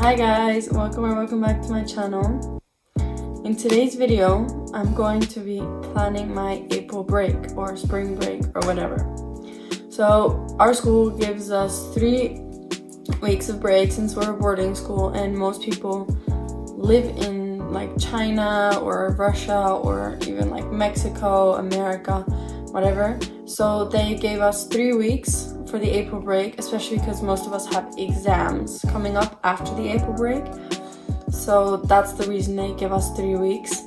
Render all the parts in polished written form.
Hi guys, welcome back to my channel. In today's video, I'm going to be planning my April break or spring break or whatever. So our school gives us 3 weeks of break since we're a boarding school, and most people live in like China or Russia or even like Mexico, America, whatever. So they gave us 3 weeks for the April break, especially because most of us have exams coming up after the April break. So that's the reason they give us 3 weeks.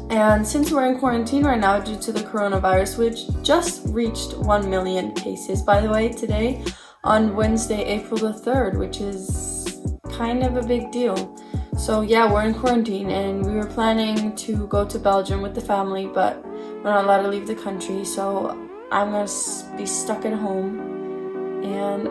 And since we're in quarantine right now due to the coronavirus, which just reached 1 million cases, by the way, today on Wednesday, April the 3rd, which is kind of a big deal. So yeah, we're in quarantine and we were planning to go to Belgium with the family, but we're not allowed to leave the country, so I'm gonna be stuck at home. And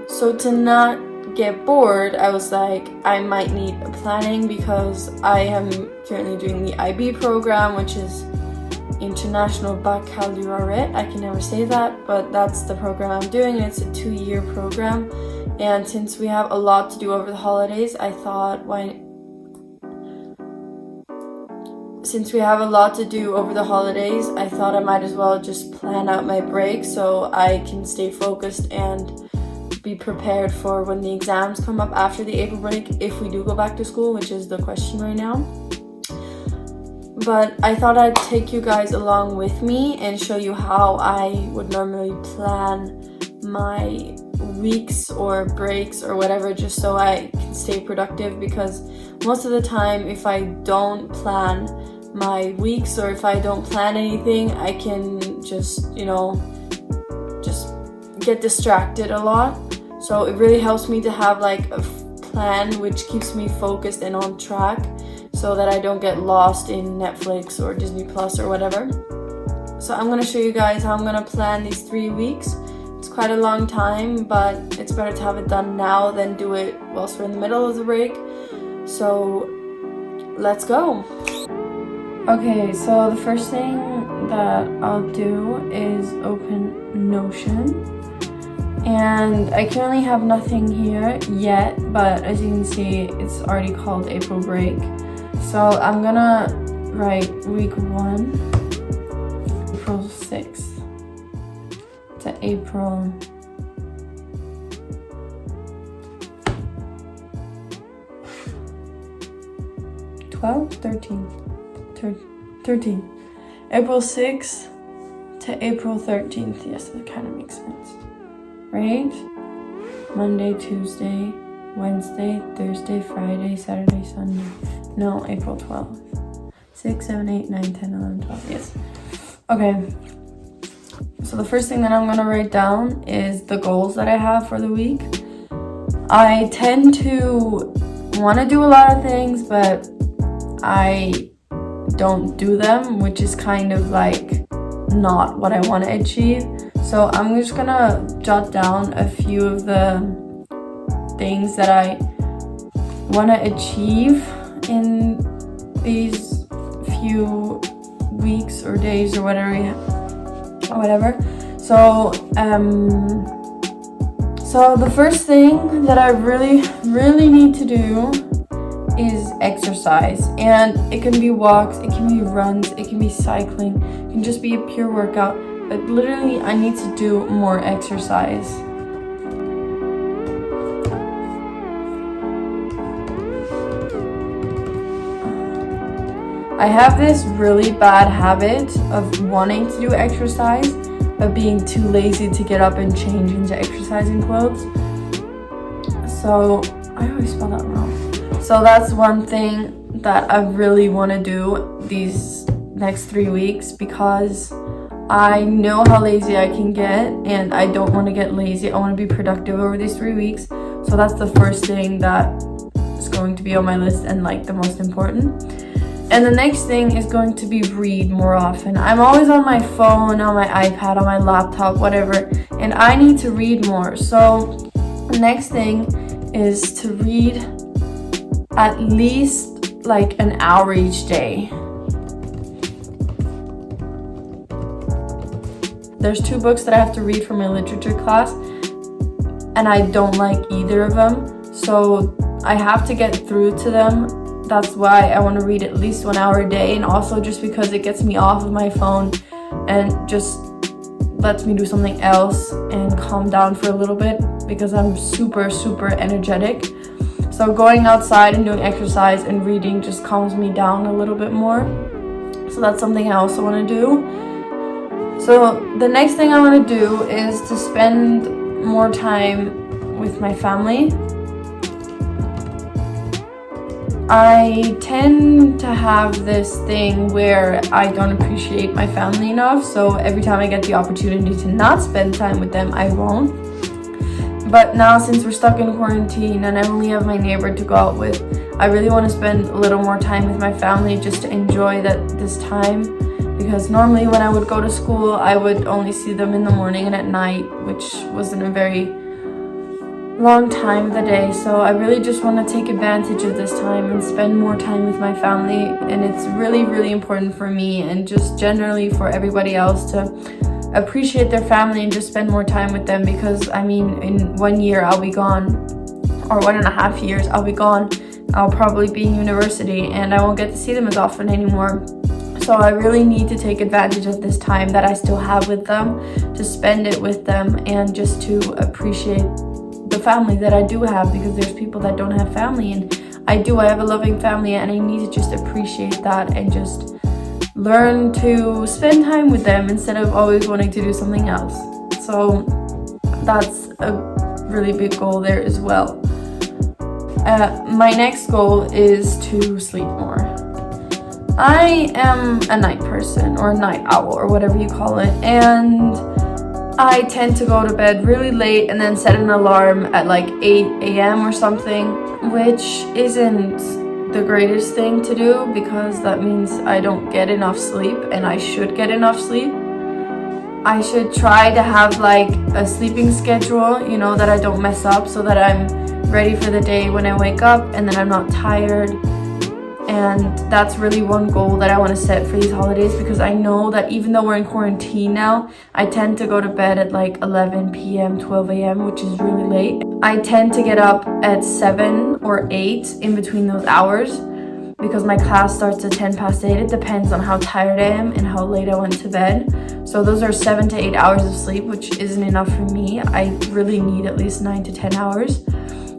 so to not get bored, I was like, I might need a planning because I am currently doing the IB program, which is International Baccalaureate. I can never say that, but that's the program I'm doing. It's a 2-year program, and since we have a lot to do over the holidays, I thought I might as well just plan out my break so I can stay focused and be prepared for when the exams come up after the April break, if we do go back to school, which is the question right now. But I thought I'd take you guys along with me and show you how I would normally plan my weeks or breaks or whatever, just so I can stay productive, because most of the time if I don't plan my weeks or if I don't plan anything, I can just get distracted a lot. So it really helps me to have like a plan which keeps me focused and on track, so that I don't get lost in Netflix or Disney Plus or whatever. So I'm going to show you guys how I'm going to plan these 3 weeks. It's quite a long time, but it's better to have it done now than do it whilst we're in the middle of the break. So let's go. Okay, so the first thing that I'll do is open Notion. And I currently have nothing here yet, but as you can see, it's already called April break. So I'm gonna write week 1, April 6th to April 12th, 13th. April 6th to April 13th. Yes, that kind of makes sense. Right? Monday, Tuesday, Wednesday, Thursday, Friday, Saturday, Sunday. No, April 12th. 6, 7, 8, 9, 10, 11, 12. Yes. Okay. So the first thing that I'm going to write down is the goals that I have for the week. I tend to want to do a lot of things, but I don't do them, which is kind of like not what I want to achieve. So I'm just gonna jot down a few of the things that I want to achieve in these few weeks or days or whatever. So the first thing that I really need to do is exercise, and it can be walks, it can be runs, it can be cycling, it can just be a pure workout, but literally I need to do more exercise. I have this really bad habit of wanting to do exercise but being too lazy to get up and change into exercising clothes. So I always spell that wrong. So that's one thing that I really want to do these next 3 weeks, because I know how lazy I can get and I don't want to get lazy. I want to be productive over these 3 weeks. So that's the first thing that is going to be on my list and like the most important. And the next thing is going to be read more often. I'm always on my phone, on my iPad, on my laptop, whatever, and I need to read more. So the next thing is to read at least like an hour each day. There's 2 books that I have to read for my literature class, and I don't like either of them. So I have to get through to them. That's why I want to read at least 1 hour a day, and also just because it gets me off of my phone and just lets me do something else and calm down for a little bit, because I'm super energetic. So going outside and doing exercise and reading just calms me down a little bit more. So that's something I also want to do. So the next thing I want to do is to spend more time with my family. I tend to have this thing where I don't appreciate my family enough, so every time I get the opportunity to not spend time with them, I won't. But now, since we're stuck in quarantine and I only have my neighbor to go out with, I really want to spend a little more time with my family just to enjoy this time. Because normally when I would go to school, I would only see them in the morning and at night, which wasn't a very long time of the day. So I really just want to take advantage of this time and spend more time with my family. And it's really important for me, and just generally for everybody else, to appreciate their family and just spend more time with them. Because I mean, in 1 year I'll be gone, or 1.5 years I'll be gone. I'll probably be in university and I won't get to see them as often anymore. So I really need to take advantage of this time that I still have with them, to spend it with them and just to appreciate the family that I do have, because there's people that don't have family, and I have a loving family, and I need to just appreciate that and just learn to spend time with them instead of always wanting to do something else. So that's a really big goal there as well. My next goal is to sleep more. I am a night person, or a night owl, or whatever you call it, and I tend to go to bed really late and then set an alarm at like 8 a.m. or something, which isn't the greatest thing to do, because that means I don't get enough sleep, and I should get enough sleep. I should try to have like a sleeping schedule, that I don't mess up, so that I'm ready for the day when I wake up and then I'm not tired. And that's really one goal that I want to set for these holidays, because I know that even though we're in quarantine now, I tend to go to bed at like 11 p.m., 12 a.m., which is really late. I tend to get up at 7 or 8 in between those hours, because my class starts at 10 past 8. It depends on how tired I am and how late I went to bed. So those are 7 to 8 hours of sleep, which isn't enough for me. I really need at least 9 to 10 hours.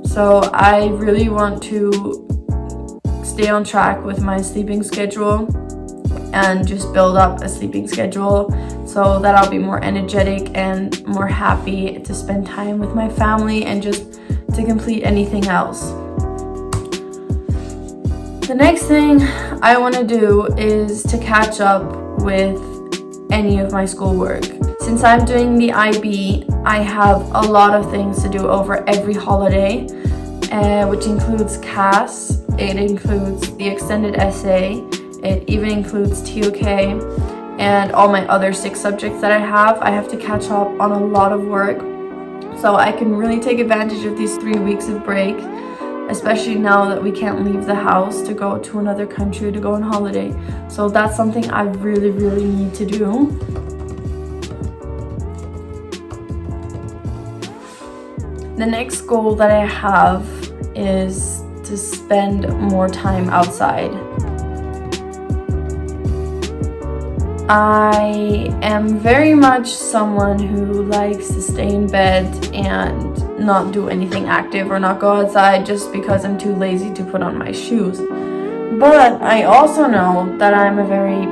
So I really want to stay on track with my sleeping schedule and just build up a sleeping schedule so that I'll be more energetic and more happy to spend time with my family and just to complete anything else. The next thing I want to do is to catch up with any of my schoolwork. Since I'm doing the IB, I have a lot of things to do over every holiday, which includes CAS. It includes the extended essay, it even includes TOK, and all my other 6 subjects that I have to catch up on a lot of work. So I can really take advantage of these 3 weeks of break, especially now that we can't leave the house to go to another country to go on holiday. So that's something I really need to do. The next goal that I have is to spend more time outside. I am very much someone who likes to stay in bed and not do anything active or not go outside just because I'm too lazy to put on my shoes. But I also know that I'm a very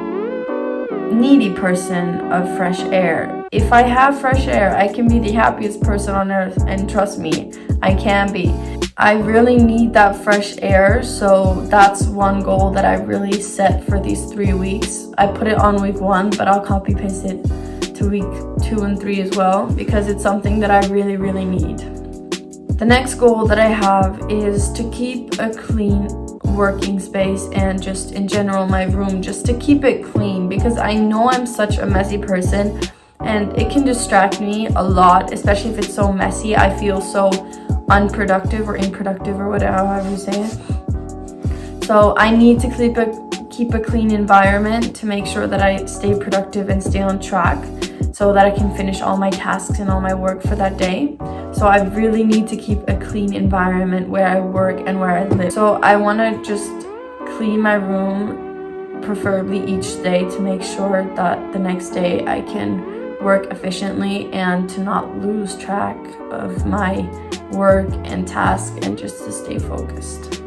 needy person of fresh air. If I have fresh air, I can be the happiest person on earth, and trust me, I can be. I really need that fresh air, so that's one goal that I really set for these 3 weeks. I put it on week 1, but I'll copy paste it to week 2 and 3 as well, because it's something that I really need. The next goal that I have is to keep a clean working space, and just in general my room, just to keep it clean, because I know I'm such a messy person and it can distract me a lot, especially if it's so messy. I feel so unproductive or improductive or whatever, however you say it. So I need to keep a clean environment to make sure that I stay productive and stay on track, so that I can finish all my tasks and all my work for that day. So I really need to keep a clean environment where I work and where I live. So I want to just clean my room, preferably each day, to make sure that the next day I can work efficiently and to not lose track of my work and task, and just to stay focused.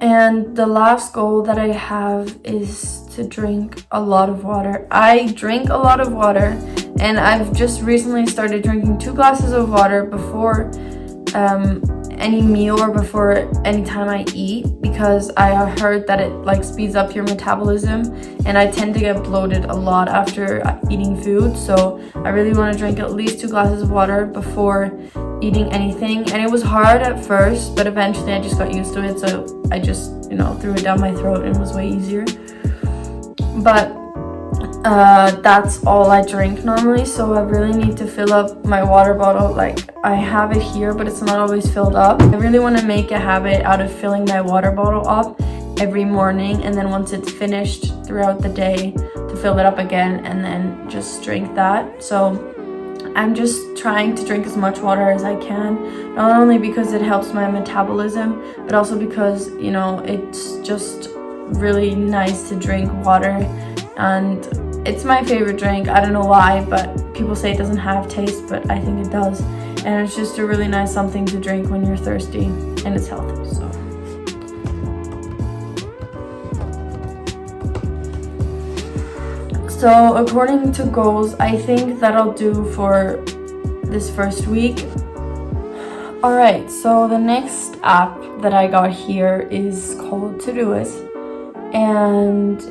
And the last goal that I have is to drink a lot of water. I drink a lot of water, and I've just recently started drinking 2 glasses of water before any meal or before any time I eat, because I heard that it like speeds up your metabolism, and I tend to get bloated a lot after eating food. So I really want to drink at least 2 glasses of water before eating anything. And it was hard at first, but eventually I just got used to it, so I just, you know, threw it down my throat and it was way easier. But that's all I drink normally, so I really need to fill up my water bottle. Like, I have it here, but it's not always filled up. I really want to make a habit out of filling my water bottle up every morning, and then once it's finished throughout the day, to fill it up again and then just drink that. So I'm just trying to drink as much water as I can, not only because it helps my metabolism, but also because, you know, it's just really nice to drink water, and it's my favorite drink. I don't know why, but people say it doesn't have taste, but I think it does. And it's just a really nice something to drink when you're thirsty, and it's healthy. So according to goals, I think that'll do for this first week. Alright, so the next app that I got here is called Todoist, and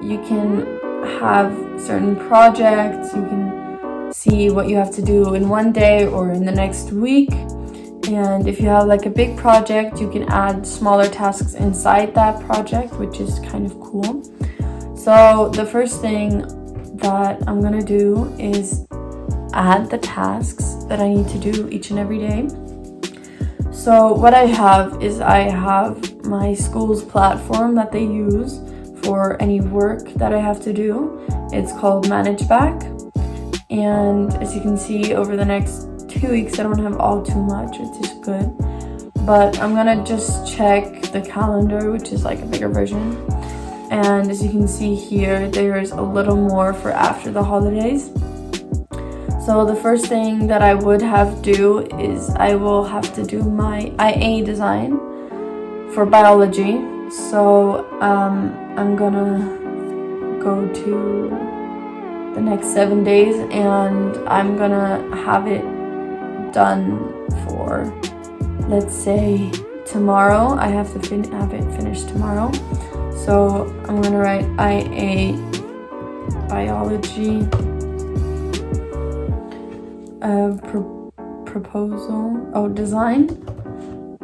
you can have certain projects. You can see what you have to do in one day or in the next week. And if you have like a big project, you can add smaller tasks inside that project, which is kind of cool. So the first thing that I'm gonna do is add the tasks that I need to do each and every day. So what I have is I have my school's platform that they use for any work that I have to do. It's called Manage Back. And as you can see, over the next 2 weeks, I don't have all too much, which is good. But I'm gonna just check the calendar, which is like a bigger version. And as you can see here, there's a little more for after the holidays. So the first thing that I would have do is I will have to do my IA design for biology. So I'm gonna go to the next 7 days, and I'm gonna have it done for, let's say, tomorrow. I have to have it finished tomorrow. So I'm gonna write IA biology design,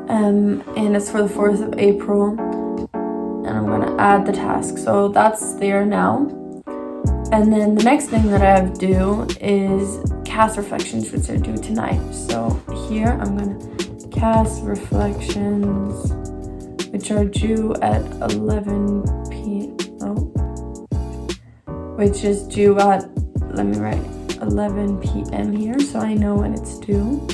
and it's for the 4th of April, and I'm gonna add the task. So that's there now. And then the next thing that I have to do is cast reflections, which are due tonight. So here I'm gonna cast reflections, which are due at 11 p.m. Which is due at, let me write 11 p.m. here, so I know when it's due.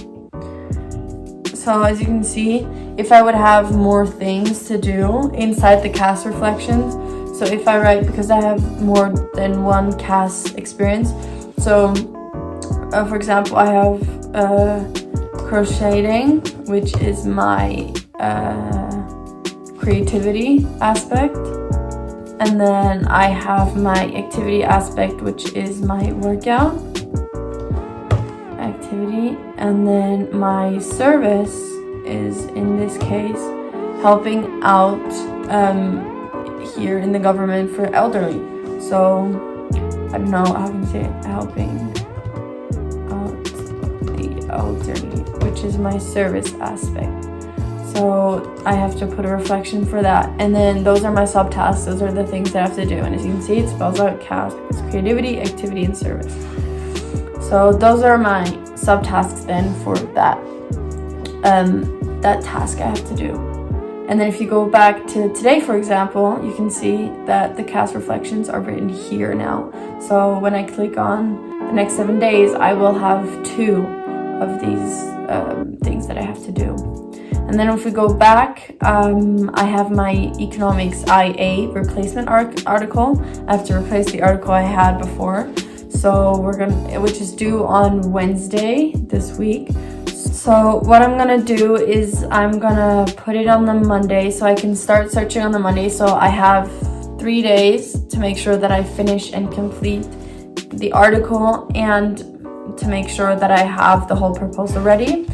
So as you can see, if I would have more things to do inside the cast reflections, so if I write, because I have more than one cast experience, so for example, I have crocheting, which is my creativity aspect, and then I have my activity aspect, which is my workout activity, and then my service is, in this case, helping out here in the government for elderly. So I don't know how can you say it, helping out the elderly, which is my service aspect. So I have to put a reflection for that. And then those are my subtasks. Those are the things that I have to do. And as you can see, it spells out CAST. It's creativity, activity, and service. So those are my subtasks then for that task I have to do. And then if you go back to today, for example, you can see that the cast reflections are written here now. So when I click on the next 7 days, I will have 2 of these things that I have to do. And then if we go back, I have my economics IA replacement article. I have to replace the article I had before. So which is due on Wednesday this week. So what I'm gonna do is I'm gonna put it on the Monday so I can start searching on the Monday. So I have 3 days to make sure that I finish and complete the article and to make sure that I have the whole proposal ready.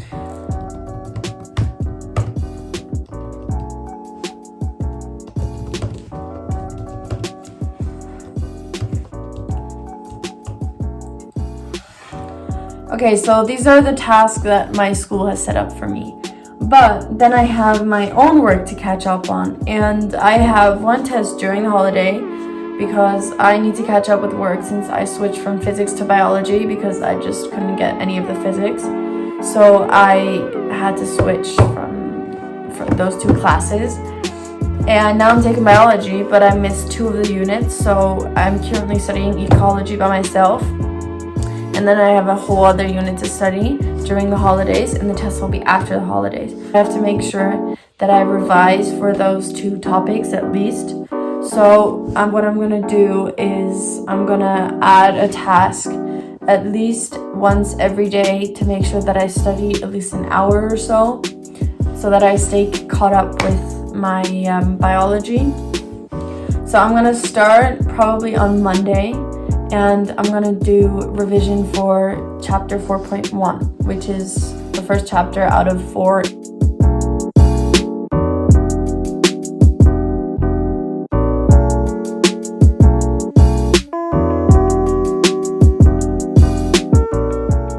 Okay, so these are the tasks that my school has set up for me. But then I have my own work to catch up on, and I have 1 test during the holiday because I need to catch up with work since I switched from physics to biology because I just couldn't get any of the physics. So I had to switch from those 2 classes. And now I'm taking biology, but I missed 2 of the units, so I'm currently studying ecology by myself. And then I have a whole other unit to study during the holidays, and the test will be after the holidays. I have to make sure that I revise for those 2 topics at least. So what I'm going to do is I'm going to add a task at least once every day to make sure that I study at least an hour or so that I stay caught up with my biology. So I'm going to start probably on Monday. And I'm gonna do revision for chapter 4.1, which is the first chapter out of 4.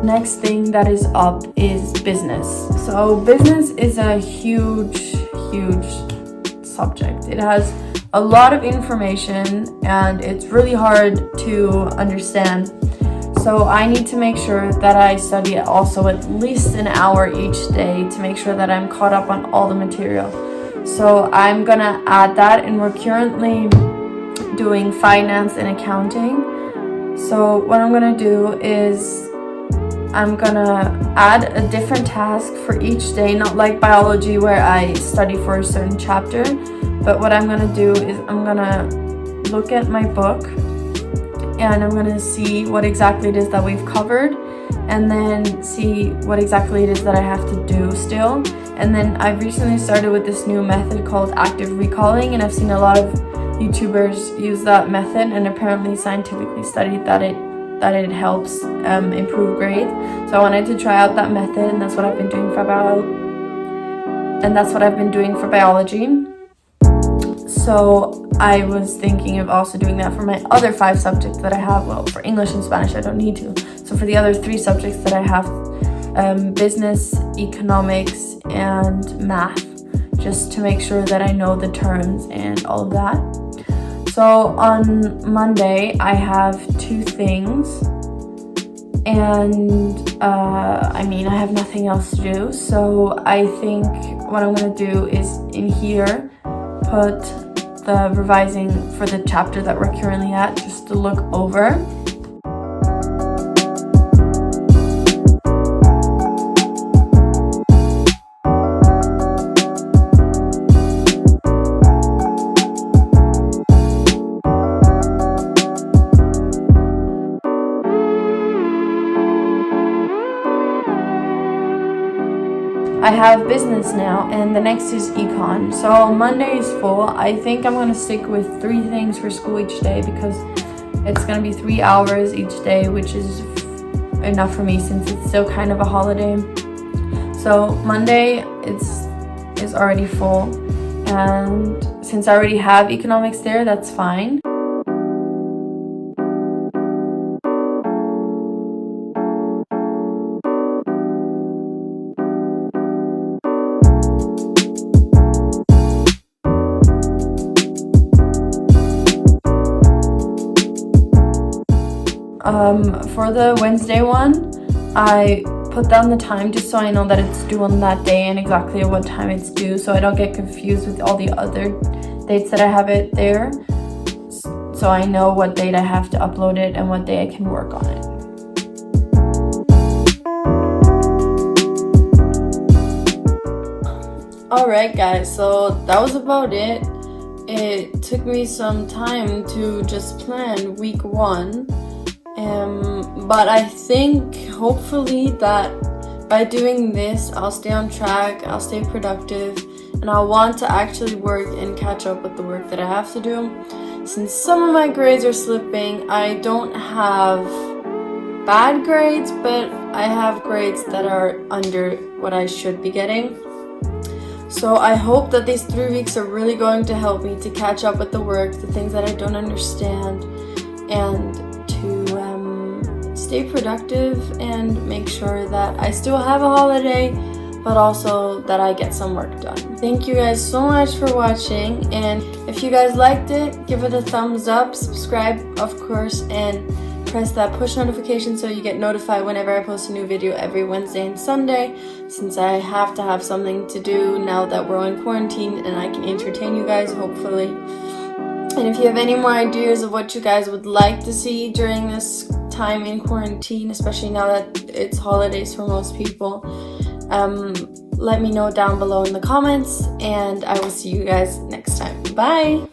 Next thing that is up is business. So business is a huge subject. It has a lot of information and it's really hard to understand. So I need to make sure that I study also at least an hour each day to make sure that I'm caught up on all the material. So I'm gonna add that, and we're currently doing finance and accounting. So what I'm gonna do is I'm gonna add a different task for each day, not like biology where I study for a certain chapter. But what I'm gonna do is I'm gonna look at my book and I'm gonna see what exactly it is that we've covered, and then see what exactly it is that I have to do still. And then I've recently started with this new method called active recalling, and I've seen a lot of YouTubers use that method, and apparently scientifically studied that it helps improve grades. So I wanted to try out that method, and that's what I've been doing for biology. So I was thinking of also doing that for my other 5 subjects that I have. Well, for English and Spanish, I don't need to. So for the other 3 subjects that I have, business, economics, and math, just to make sure that I know the terms and all of that. So on Monday, I have 2 things. And I have nothing else to do. So I think what I'm going to do is in here, put the revising for the chapter that we're currently at, just to look over. I have business now, and the next is econ. So Monday is full. I think I'm going to stick with 3 things for school each day because it's going to be 3 hours each day, which is enough for me since it's still kind of a holiday. So Monday is already full, and since I already have economics there, that's fine. For the Wednesday one, I put down the time just so I know that it's due on that day and exactly at what time it's due, so I don't get confused with all the other dates that I have it there. So I know what date I have to upload it and what day I can work on it. Alright guys, so that was about it. It took me some time to just plan week 1, but I think hopefully that by doing this I'll stay on track, I'll stay productive, and I'll want to actually work and catch up with the work that I have to do. Since some of my grades are slipping, I don't have bad grades, but I have grades that are under what I should be getting. So I hope that these 3 weeks are really going to help me to catch up with the work, the things that I don't understand, and to stay productive and make sure that I still have a holiday, but also that I get some work done. Thank you guys so much for watching, and if you guys liked it, give it a thumbs up, subscribe of course, and press that push notification so you get notified whenever I post a new video every Wednesday and Sunday, since I have to have something to do now that we're in quarantine and I can entertain you guys hopefully. And if you have any more ideas of what you guys would like to see during this time in quarantine, especially now that it's holidays for most people, let me know down below in the comments, and I will see you guys next time. Bye!